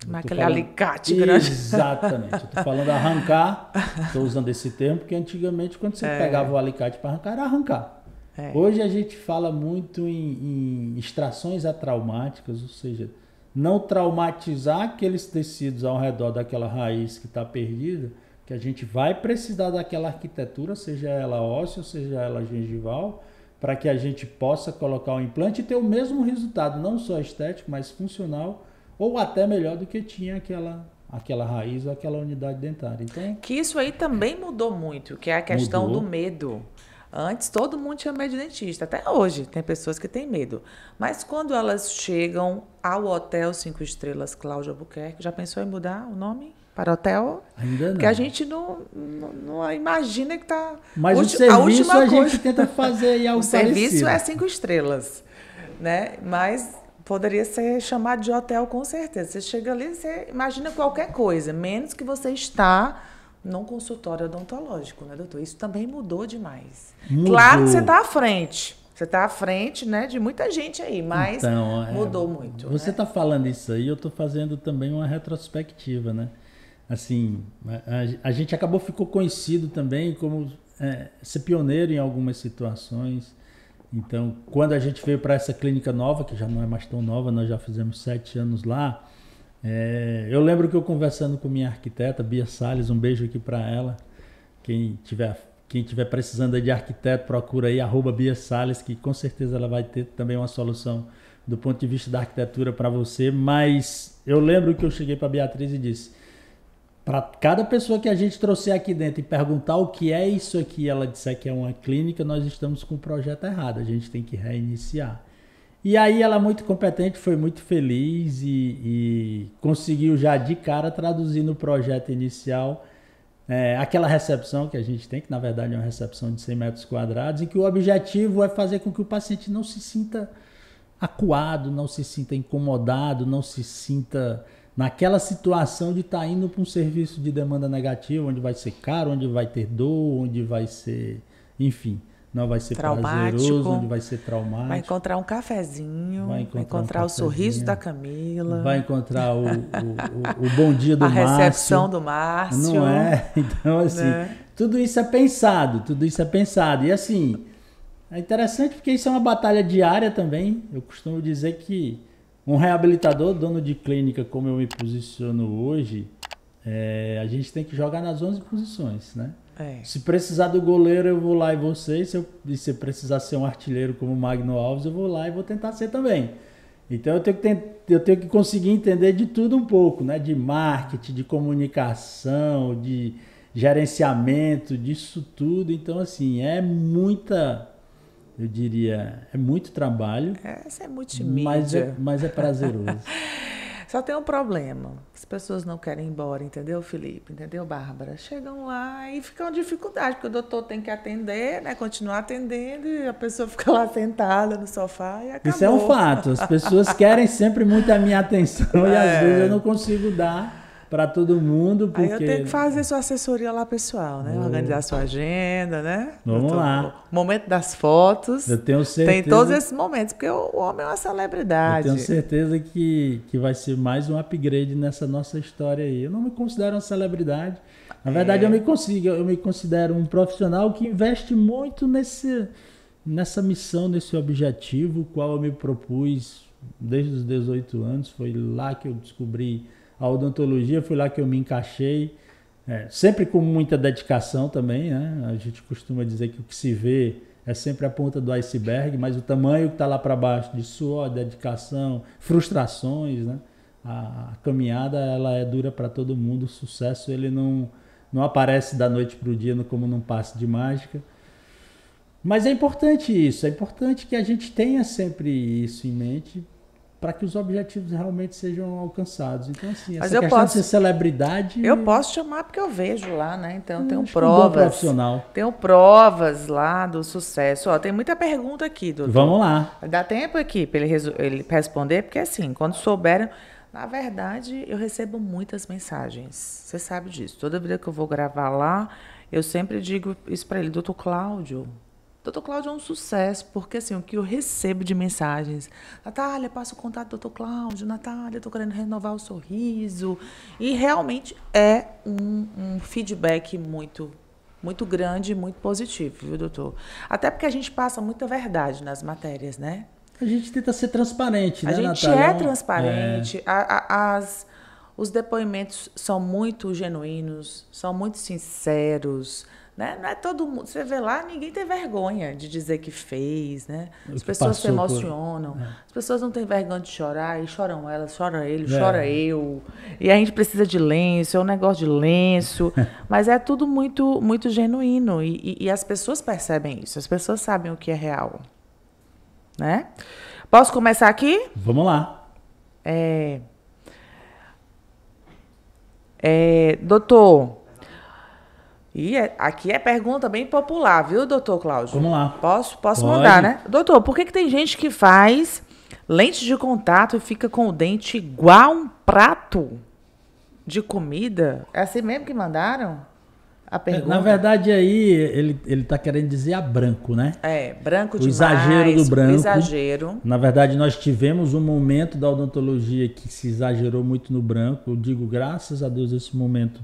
Mas aquele alicate grande. Exatamente. Eu estou falando arrancar, estou usando esse termo, porque antigamente quando você pegava o alicate para arrancar, era arrancar. Hoje a gente fala muito em extrações atraumáticas, ou seja, não traumatizar aqueles tecidos ao redor daquela raiz que está perdida, que a gente vai precisar daquela arquitetura, seja ela óssea, seja ela gengival, para que a gente possa colocar o implante e ter o mesmo resultado, não só estético, mas funcional, ou até melhor do que tinha aquela raiz ou aquela unidade dentária. Então, que isso aí também mudou muito, que é a questão do medo. Antes, todo mundo tinha medo de dentista. Até hoje, tem pessoas que têm medo. Mas quando elas chegam ao Hotel 5 Estrelas Cláudia Albuquerque, já pensou em mudar o nome para hotel? Ainda não. Porque a gente não imagina que está... Mas o serviço a gente tenta fazer aí algo parecido. O serviço é 5 estrelas, né? Mas poderia ser chamado de hotel com certeza. Você chega ali, você imagina qualquer coisa, menos que você está num consultório odontológico, né, doutor? Isso também mudou demais. Mudou. Claro que você está à frente. Você está à frente, né, de muita gente aí, mas então, mudou muito. Você está falando isso aí, eu estou fazendo também uma retrospectiva, né? Assim, a gente ficou conhecido também como ser pioneiro em algumas situações. Então, quando a gente veio para essa clínica nova, que já não é mais tão nova, nós já fizemos 7 anos lá, eu lembro que eu conversando com minha arquiteta, Bia Salles, um beijo aqui para ela. Quem tiver precisando de arquiteto, procura aí, @Bia Salles, que com certeza ela vai ter também uma solução do ponto de vista da arquitetura para você. Mas eu lembro que eu cheguei para a Beatriz e disse, para cada pessoa que a gente trouxer aqui dentro e perguntar o que é isso aqui, ela disser que é uma clínica, nós estamos com o projeto errado, a gente tem que reiniciar. E aí ela, muito competente, foi muito feliz e conseguiu já de cara traduzir no projeto inicial aquela recepção que a gente tem, que na verdade é uma recepção de 100 metros quadrados, e que o objetivo é fazer com que o paciente não se sinta acuado, não se sinta incomodado, não se sinta naquela situação de estar indo para um serviço de demanda negativa, onde vai ser caro, onde vai ter dor, onde vai ser, enfim, não vai ser prazeroso, onde vai ser traumático. Vai encontrar um cafezinho, vai encontrar o sorriso da Camila. Vai encontrar o bom dia do Márcio. A recepção do Márcio. Não é? Então, assim, tudo isso é pensado. E assim, é interessante porque isso é uma batalha diária também. Eu costumo dizer que um reabilitador, dono de clínica, como eu me posiciono hoje, a gente tem que jogar nas 11 posições, né? Se precisar do goleiro, eu vou lá e vou ser. Se precisar ser um artilheiro como o Magno Alves, eu vou lá e vou tentar ser também. Então eu tenho que conseguir entender de tudo um pouco, né? De marketing, de comunicação, de gerenciamento, disso tudo. Então, assim, eu diria, é muito trabalho. Essa é multimídia. Mas é prazeroso. Só tem um problema. As pessoas não querem ir embora, entendeu, Felipe? Entendeu, Bárbara? Chegam lá e fica uma dificuldade, porque o doutor tem que atender, né? Continuar atendendo, e a pessoa fica lá sentada no sofá e acabou. Isso é um fato. As pessoas querem sempre muito a minha atenção e às vezes eu não consigo dar para todo mundo. Porque... Aí eu tenho que fazer sua assessoria lá pessoal, né? Organizar sua agenda, né? Vamos lá. O momento das fotos. Eu tenho certeza. Tem todos esses momentos, porque o homem é uma celebridade. Eu tenho certeza que vai ser mais um upgrade nessa nossa história aí. Eu não me considero uma celebridade. Na verdade, eu me considero um profissional que investe muito nessa missão, nesse objetivo, o qual eu me propus desde os 18 anos. Foi lá que eu descobri a odontologia, foi lá que eu me encaixei, sempre com muita dedicação também, né? A gente costuma dizer que o que se vê é sempre a ponta do iceberg, mas o tamanho que está lá para baixo de suor, dedicação, frustrações, né? A caminhada ela é dura para todo mundo, o sucesso ele não aparece da noite para o dia como num passe de mágica. Mas é importante isso, é importante que a gente tenha sempre isso em mente para que os objetivos realmente sejam alcançados. Então, assim, essa questão de ser celebridade... Eu posso chamar porque eu vejo lá, né? Então, tenho provas. Um bom profissional. Tenho provas lá do sucesso. Ó, tem muita pergunta aqui, doutor. Vamos lá. Dá tempo aqui para ele responder, porque assim, quando souberam... Na verdade, eu recebo muitas mensagens. Você sabe disso. Toda vida que eu vou gravar lá, eu sempre digo isso para ele. Doutor Cláudio é um sucesso, porque assim, o que eu recebo de mensagens, Natália, passa o contato do Dr. Cláudio, Natália, estou querendo renovar o sorriso. E realmente é um feedback muito, muito grande e muito positivo, viu, doutor? Até porque a gente passa muita verdade nas matérias, né? A gente tenta ser transparente, né, Natália? A gente é transparente. Os depoimentos são muito genuínos, são muito sinceros. Né? Não é todo mundo. Você vê lá, ninguém tem vergonha de dizer que fez, né? As pessoas se emocionam. As pessoas não têm vergonha de chorar, e choram elas, chora ele, chora eu. E a gente precisa de lenço, é um negócio de lenço. Mas é tudo muito, muito genuíno. E as pessoas percebem isso, as pessoas sabem o que é real. Né? Posso começar aqui? Vamos lá. Doutor... E aqui é pergunta bem popular, viu, doutor Cláudio? Vamos lá. Posso mandar, né? Doutor, por que tem gente que faz lente de contato e fica com o dente igual um prato de comida? É assim mesmo que mandaram a pergunta? Na verdade, aí ele está querendo dizer a branco, né? Branco demais. O exagero do branco. O exagero. Na verdade, nós tivemos um momento da odontologia que se exagerou muito no branco. Eu digo, graças a Deus, esse momento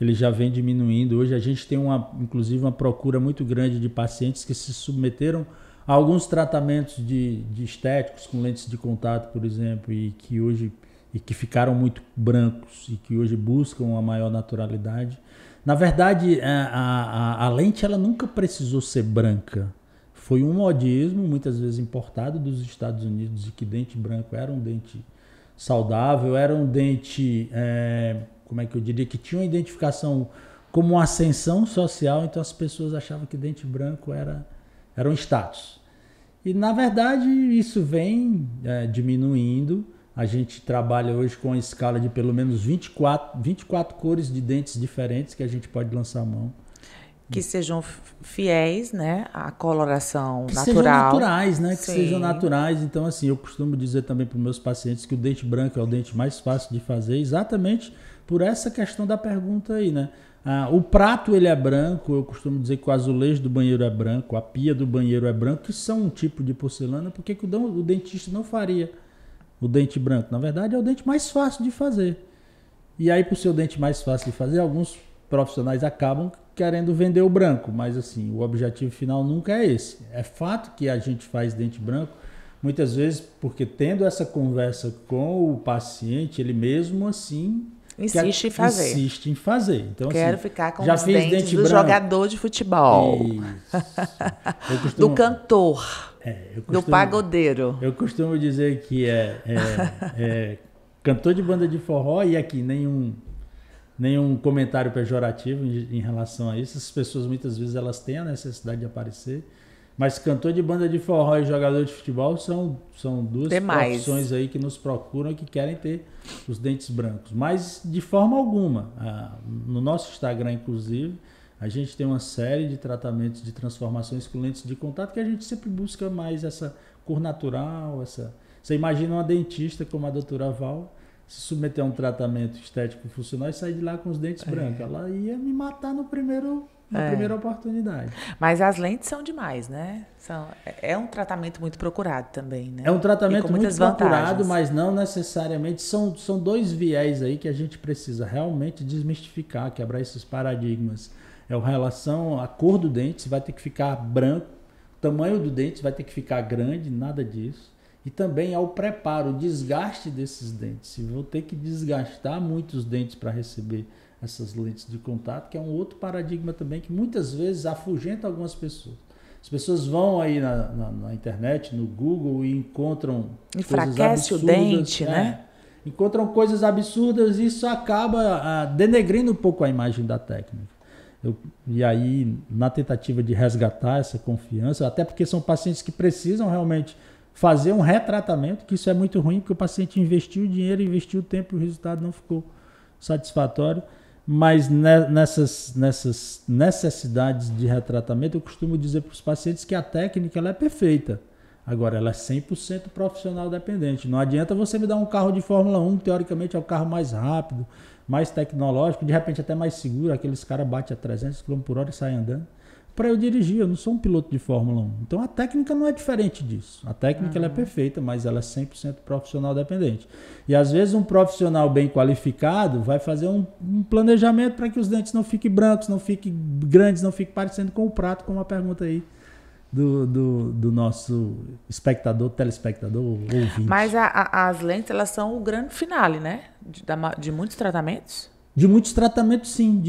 ele já vem diminuindo. Hoje a gente tem inclusive uma procura muito grande de pacientes que se submeteram a alguns tratamentos de estéticos com lentes de contato, por exemplo, e que ficaram muito brancos e que hoje buscam uma maior naturalidade. Na verdade, a lente ela nunca precisou ser branca. Foi um modismo, muitas vezes importado dos Estados Unidos, de que dente branco era um dente saudável, era um dente... como é que eu diria, que tinha uma identificação como uma ascensão social, então as pessoas achavam que dente branco era um status. E, na verdade, isso vem diminuindo. A gente trabalha hoje com uma escala de pelo menos 24 cores de dentes diferentes que a gente pode lançar a mão. Que sejam fiéis, né, à coloração natural. Que sejam naturais, né? Sim. Que sejam naturais. Então, assim, eu costumo dizer também para os meus pacientes que o dente branco é o dente mais fácil de fazer, exatamente por essa questão da pergunta aí, né? O prato, ele é branco, eu costumo dizer que o azulejo do banheiro é branco, a pia do banheiro é branco, que são um tipo de porcelana, porque que o dentista não faria o dente branco? Na verdade, é o dente mais fácil de fazer. E aí, por ser o dente mais fácil de fazer, alguns profissionais acabam querendo vender o branco, mas assim, o objetivo final nunca é esse. É fato que a gente faz dente branco, muitas vezes, porque tendo essa conversa com o paciente, ele mesmo assim... Insiste em fazer. Então, quero assim, ficar com já os fiz dentes dente do branco. Jogador de futebol. Do cantor. Do pagodeiro. Eu costumo dizer que cantor de banda de forró, e aqui nenhum comentário pejorativo em relação a isso. As pessoas muitas vezes elas têm a necessidade de aparecer. Mas cantor de banda de forró e jogador de futebol são duas profissões aí que nos procuram e que querem ter os dentes brancos. Mas de forma alguma. No nosso Instagram, inclusive, a gente tem uma série de tratamentos de transformações com lentes de contato que a gente sempre busca mais essa cor natural. Você imagina uma dentista como a doutora Val se submeter a um tratamento estético funcional e sair de lá com os dentes brancos. Ela ia me matar na primeira oportunidade. Mas as lentes são demais, né? É um tratamento muito procurado também, né? É um tratamento muito procurado, mas não necessariamente. São dois viés aí que a gente precisa realmente desmistificar, quebrar esses paradigmas. É a relação à cor do dente, você vai ter que ficar branco, o tamanho do dente vai ter que ficar grande, nada disso. e também ao preparo, o desgaste desses dentes. Se vou ter que desgastar muitos dentes para receber essas lentes de contato, que é um outro paradigma também que muitas vezes afugenta algumas pessoas. As pessoas vão aí na internet, no Google, e encontram enfraquece coisas absurdas, o dente, né? Encontram coisas absurdas e isso acaba denegrindo um pouco a imagem da técnica. E aí, na tentativa de resgatar essa confiança, até porque são pacientes que precisam realmente fazer um retratamento, que isso é muito ruim, porque o paciente investiu o dinheiro, investiu o tempo e o resultado não ficou satisfatório. Mas nessas necessidades de retratamento, eu costumo dizer para os pacientes que a técnica ela é perfeita. Agora, ela é 100% profissional dependente. Não adianta você me dar um carro de Fórmula 1, que teoricamente é o carro mais rápido, mais tecnológico, de repente até mais seguro, aqueles caras batem a 300 km por hora e saem andando. Para eu dirigir, eu não sou um piloto de Fórmula 1. Então a técnica não é diferente disso. A técnica ela é perfeita, mas ela é 100% profissional dependente. E às vezes um profissional bem qualificado vai fazer um planejamento para que os dentes não fiquem brancos, não fiquem grandes, não fiquem parecendo com o prato, como a pergunta aí do nosso espectador, telespectador, ouvinte. Mas as lentes, elas são o grande finale, né? De muitos tratamentos? De muitos tratamentos, sim.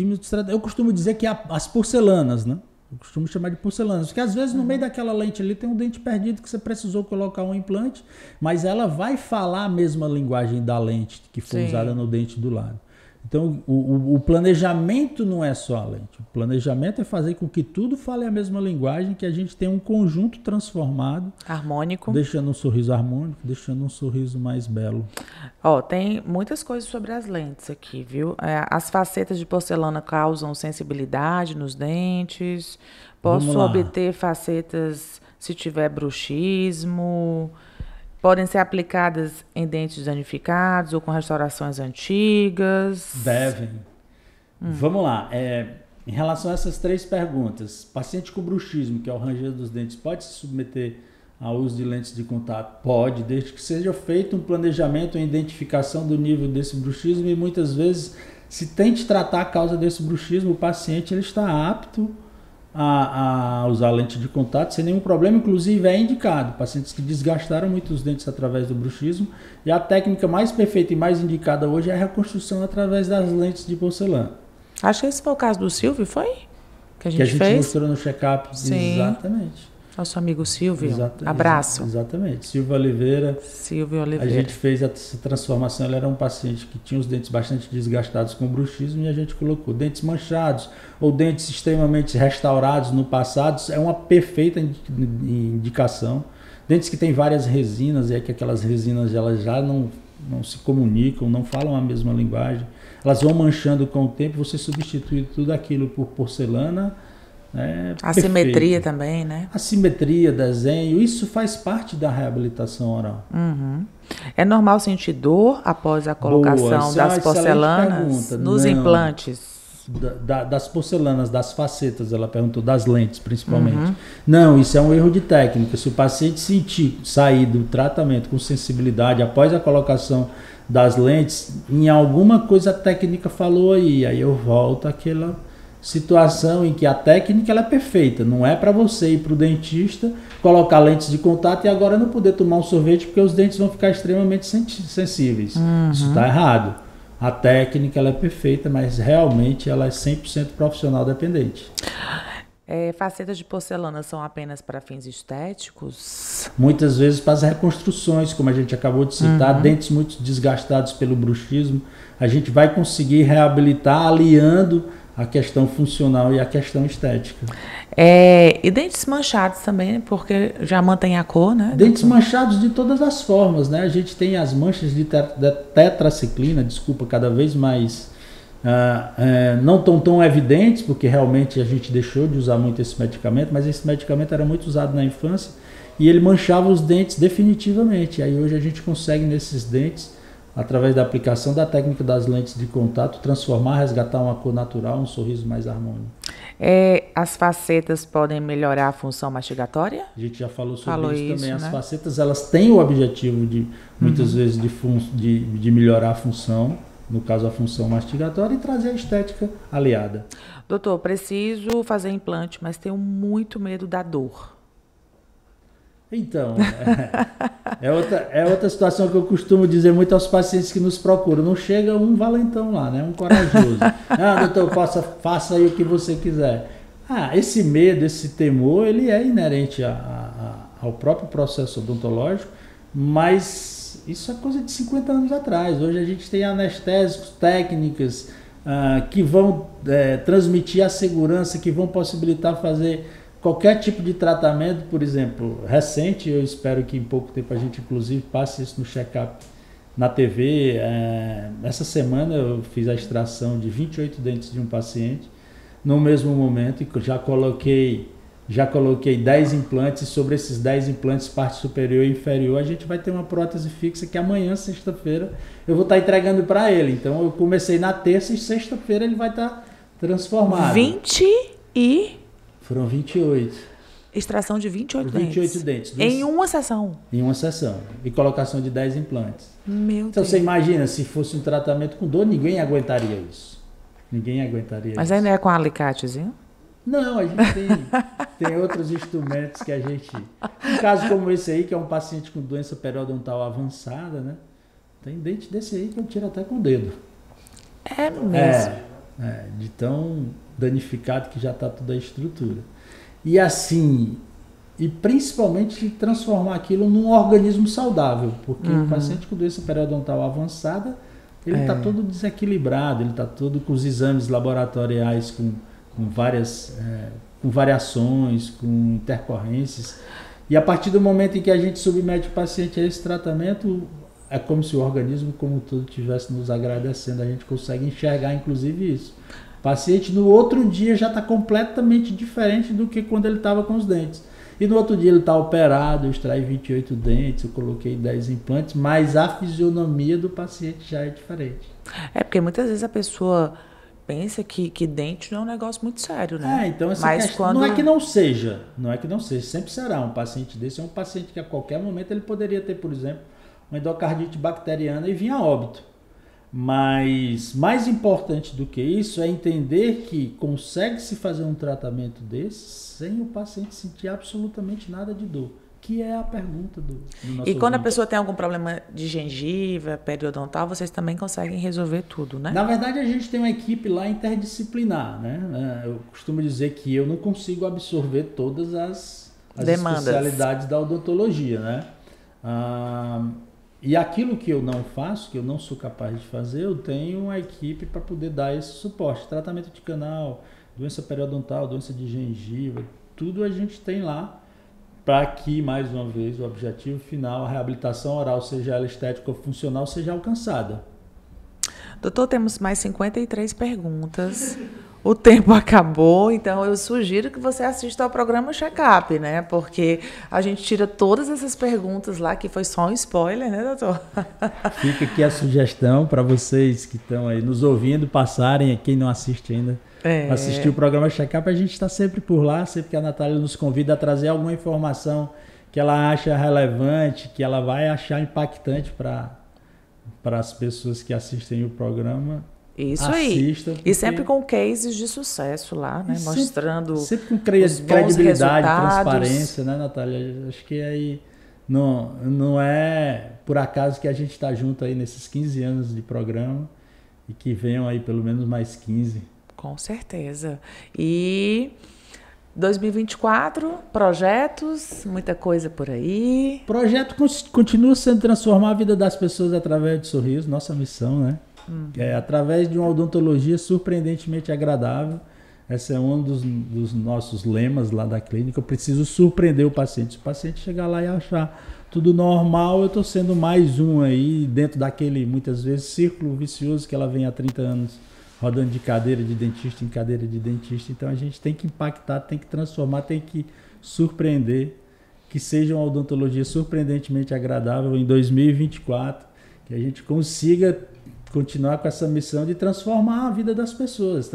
Eu costumo dizer que as porcelanas, né? Eu costumo chamar de porcelanas, porque às vezes no meio daquela lente ali tem um dente perdido que você precisou colocar um implante, mas ela vai falar a mesma linguagem da lente que foi usada no dente do lado. Então o planejamento não é só a lente, o planejamento é fazer com que tudo fale a mesma linguagem, que a gente tenha um conjunto transformado, harmônico, deixando um sorriso harmônico, deixando um sorriso mais belo. Ó, tem muitas coisas sobre as lentes aqui, viu? As facetas de porcelana causam sensibilidade nos dentes. Posso obter facetas se tiver bruxismo. Podem ser aplicadas em dentes danificados ou com restaurações antigas. Devem. Vamos lá. Em relação a essas 3 perguntas, paciente com bruxismo, que é o ranger dos dentes, pode se submeter ao uso de lentes de contato? Pode, desde que seja feito um planejamento, uma identificação do nível desse bruxismo, e muitas vezes se tente tratar a causa desse bruxismo, o paciente ele está apto a usar lente de contato sem nenhum problema, inclusive é indicado. Pacientes que desgastaram muito os dentes através do bruxismo, e a técnica mais perfeita e mais indicada hoje é a reconstrução através das lentes de porcelana. Acho que esse foi o caso do Silvio, foi? Que a gente fez? Mostrou no check-up. Exatamente. Nosso amigo Silvio. Exatamente. Abraço. Exatamente. Silvio Oliveira. A gente fez essa transformação. Ele era um paciente que tinha os dentes bastante desgastados com bruxismo, e a gente colocou dentes manchados ou dentes extremamente restaurados no passado. É uma perfeita indicação. Dentes que têm várias resinas, e é que aquelas resinas elas já não se comunicam, não falam a mesma linguagem. Elas vão manchando com o tempo. Você substitui tudo aquilo por porcelana. Assimetria também, né? Assimetria, desenho, isso faz parte da reabilitação oral. É normal sentir dor após a colocação das porcelanas nos implantes? Das porcelanas, das facetas, ela perguntou, das lentes principalmente. Não, isso é um erro de técnica. Se o paciente sair do tratamento com sensibilidade após a colocação das lentes, em alguma coisa a técnica falou aí eu volto àquela situação em que a técnica ela é perfeita, não é para você ir para o dentista, colocar lentes de contato e agora não poder tomar um sorvete porque os dentes vão ficar extremamente sensíveis. Isso está errado. A técnica ela é perfeita, mas realmente ela é 100% profissional dependente. Facetas de porcelana são apenas para fins estéticos? Muitas vezes para as reconstruções, como a gente acabou de citar, dentes muito desgastados pelo bruxismo, a gente vai conseguir reabilitar aliando a questão funcional e a questão estética. E dentes manchados também, porque já mantém a cor, né? Dentes manchados de todas as formas, né? A gente tem as manchas de tetraciclina, cada vez mais não tão evidentes, porque realmente a gente deixou de usar muito esse medicamento, mas esse medicamento era muito usado na infância e ele manchava os dentes definitivamente. Aí hoje a gente consegue nesses dentes, através da aplicação da técnica das lentes de contato, resgatar uma cor natural, um sorriso mais harmônico. As facetas podem melhorar a função mastigatória? A gente já falou sobre isso também. Né? As facetas elas têm o objetivo de, muitas vezes, de melhorar a função, no caso a função mastigatória, e trazer a estética aliada. Doutor, preciso fazer implante, mas tenho muito medo da dor. Então, é outra situação que eu costumo dizer muito aos pacientes que nos procuram. Não chega um valentão lá, né? Um corajoso. Doutor, faça aí o que você quiser. Esse medo, esse temor, ele é inerente ao próprio processo odontológico, mas isso é coisa de 50 anos atrás. Hoje a gente tem anestésicos, técnicas que vão transmitir a segurança, que vão possibilitar fazer qualquer tipo de tratamento. Por exemplo, recente, eu espero que em pouco tempo a gente inclusive passe isso no check-up na TV. Essa semana eu fiz a extração de 28 dentes de um paciente no mesmo momento e já coloquei 10 implantes, e sobre esses 10 implantes, parte superior e inferior, a gente vai ter uma prótese fixa que amanhã, sexta-feira, eu vou estar entregando para ele. Então eu comecei na terça e sexta-feira ele vai estar transformado. Foram 28. Extração de 28 dentes. Em uma sessão? Em uma sessão. E colocação de 10 implantes. Meu então Deus. Você imagina, se fosse um tratamento com dor, ninguém aguentaria isso. Mas ainda é com alicatezinho? Não, a gente tem outros instrumentos que a gente... Um caso como esse aí, que é um paciente com doença periodontal avançada, né? Tem dente desse aí que eu tiro até com o dedo. É mesmo? De tão danificado que já está toda a estrutura. E assim, e principalmente transformar aquilo num organismo saudável, porque o paciente com doença periodontal avançada, ele está todo desequilibrado, ele está todo com os exames laboratoriais com variações, com intercorrências. E a partir do momento em que a gente submete o paciente a esse tratamento, é como se o organismo como um todo estivesse nos agradecendo. A gente consegue enxergar inclusive isso. O paciente no outro dia já está completamente diferente do que quando ele estava com os dentes. E no outro dia ele está operado, eu extraí 28 dentes, eu coloquei 10 implantes, mas a fisionomia do paciente já é diferente. Porque muitas vezes a pessoa pensa que dente não é um negócio muito sério, né? Então não é que não seja, sempre será. Um paciente desse é um paciente que a qualquer momento ele poderia ter, por exemplo, uma endocardite bacteriana e vir a óbito. Mas mais importante do que isso é entender que consegue-se fazer um tratamento desse sem o paciente sentir absolutamente nada de dor, que é a pergunta do nosso E quando ouvinte. a pessoa tem algum problema de gengiva, periodontal, vocês também conseguem resolver tudo, né? Na verdade, a gente tem uma equipe lá interdisciplinar, né? Eu costumo dizer que eu não consigo absorver todas as especialidades da odontologia, né? E aquilo que eu não faço, que eu não sou capaz de fazer, eu tenho uma equipe para poder dar esse suporte. Tratamento de canal, doença periodontal, doença de gengiva, tudo a gente tem lá para que, mais uma vez, o objetivo final, a reabilitação oral, seja ela estética ou funcional, seja alcançada. Doutor, temos mais 53 perguntas. O tempo acabou, então eu sugiro que você assista ao programa Check-up, né? Porque a gente tira todas essas perguntas lá, que foi só um spoiler, né, doutor? Fica aqui a sugestão para vocês que estão aí nos ouvindo, passarem, quem não assiste ainda, assistir o programa Check-up. A gente está sempre por lá, sempre que a Natália nos convida a trazer alguma informação que ela acha relevante, que ela vai achar impactante para as pessoas que assistem o programa. Isso aí. E sempre com cases de sucesso lá, né? Mostrando sempre com credibilidade, transparência, né, Natália? Acho que aí não é por acaso que a gente está junto aí nesses 15 anos de programa e que venham aí pelo menos mais 15. Com certeza. E 2024, projetos, muita coisa por aí. O projeto continua sendo transformar a vida das pessoas através do sorriso, nossa missão, né? Através de uma odontologia surpreendentemente agradável. Esse é um dos nossos lemas lá da clínica. Eu preciso surpreender o paciente. Se o paciente chegar lá e achar tudo normal, eu estou sendo mais um aí dentro daquele, muitas vezes, círculo vicioso que ela vem há 30 anos rodando de cadeira de dentista em cadeira de dentista. Então a gente tem que impactar, tem que transformar, tem que surpreender, que seja uma odontologia surpreendentemente agradável em 2024, que a gente consiga continuar com essa missão de transformar a vida das pessoas,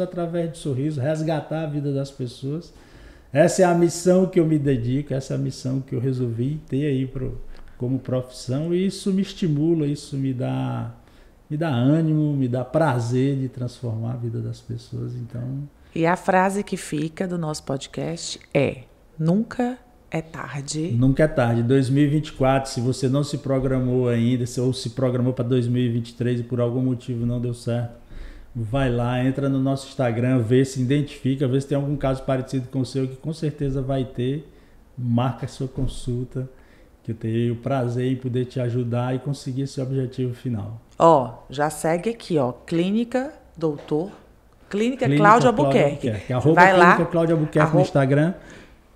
através do sorriso, resgatar a vida das pessoas. Essa é a missão que eu me dedico, essa é a missão que eu resolvi ter aí como profissão, e isso me estimula, isso me dá ânimo, me dá prazer de transformar a vida das pessoas. Então... E a frase que fica do nosso podcast é: nunca é tarde. Nunca é tarde. 2024, se você não se programou ainda, ou se programou para 2023 e por algum motivo não deu certo, vai lá, entra no nosso Instagram, vê se identifica, vê se tem algum caso parecido com o seu, que com certeza vai ter. Marca a sua consulta, que eu tenho o prazer em poder te ajudar e conseguir esse objetivo final. Ó, já segue aqui, ó, Clínica Cláudia Albuquerque. Vai lá, Clínica Cláudia Albuquerque no Instagram.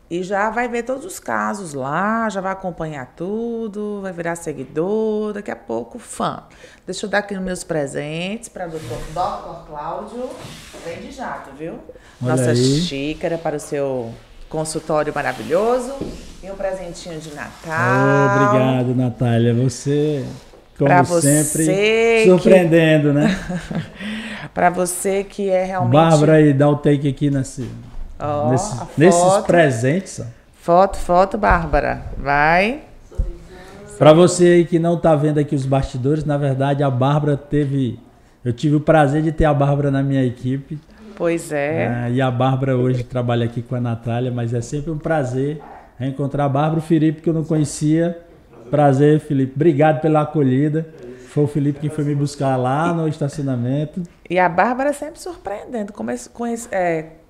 E já vai ver todos os casos lá, já vai acompanhar tudo, vai virar seguidor, daqui a pouco fã. Deixa eu dar aqui os meus presentes para o Dr. Cláudio. Vem de jato, viu? Olha Nossa aí. xícara para o seu consultório maravilhoso. E um presentinho de Natal. Obrigado, Natália. Você, como pra sempre, surpreendendo, né? Para você que é realmente... Bárbara aí, dá o take aqui nesses presentes. Foto, Bárbara. Vai. Para você aí que não tá vendo aqui os bastidores, na verdade a Bárbara eu tive o prazer de ter a Bárbara na minha equipe. Pois é. E a Bárbara hoje trabalha aqui com a Natália, mas é sempre um prazer encontrar a Bárbara. O Felipe, que eu não conhecia. Prazer, Felipe. Obrigado pela acolhida. Foi o Felipe que foi me buscar lá no estacionamento. E a Bárbara sempre surpreendendo.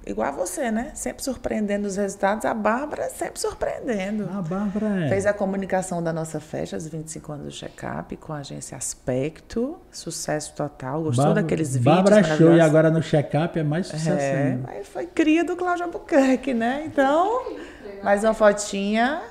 Igual a você, né? Sempre surpreendendo os resultados. A Bárbara sempre surpreendendo. A Bárbara fez a comunicação da nossa festa, os 25 anos do check-up, com a agência Aspecto. Sucesso total. Gostou daqueles vídeos? Bárbara show, e agora no check-up é mais sucesso ainda. Mas foi cria do Cláudio Albuquerque, né? Então, mais uma fotinha.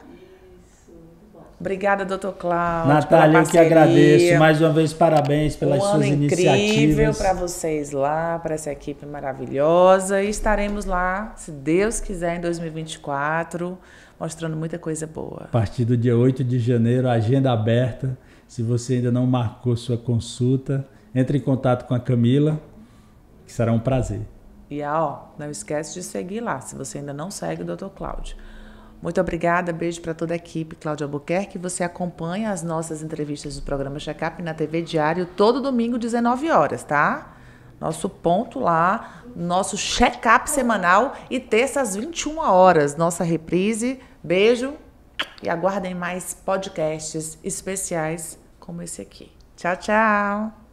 Obrigada, doutor Cláudio. Natália, eu que agradeço. Mais uma vez, parabéns pelas suas iniciativas. Incrível para vocês lá, para essa equipe maravilhosa. E estaremos lá, se Deus quiser, em 2024, mostrando muita coisa boa. A partir do dia 8 de janeiro, agenda aberta. Se você ainda não marcou sua consulta, entre em contato com a Camila, que será um prazer. E não esquece de seguir lá, se você ainda não segue o doutor Cláudio. Muito obrigada, beijo para toda a equipe Cláudia Albuquerque. Você acompanha as nossas entrevistas do programa Check-up na TV Diário todo domingo, 19 horas, tá? Nosso ponto lá, nosso check-up semanal e terça às 21 horas, nossa reprise. Beijo e aguardem mais podcasts especiais como esse aqui. Tchau, tchau!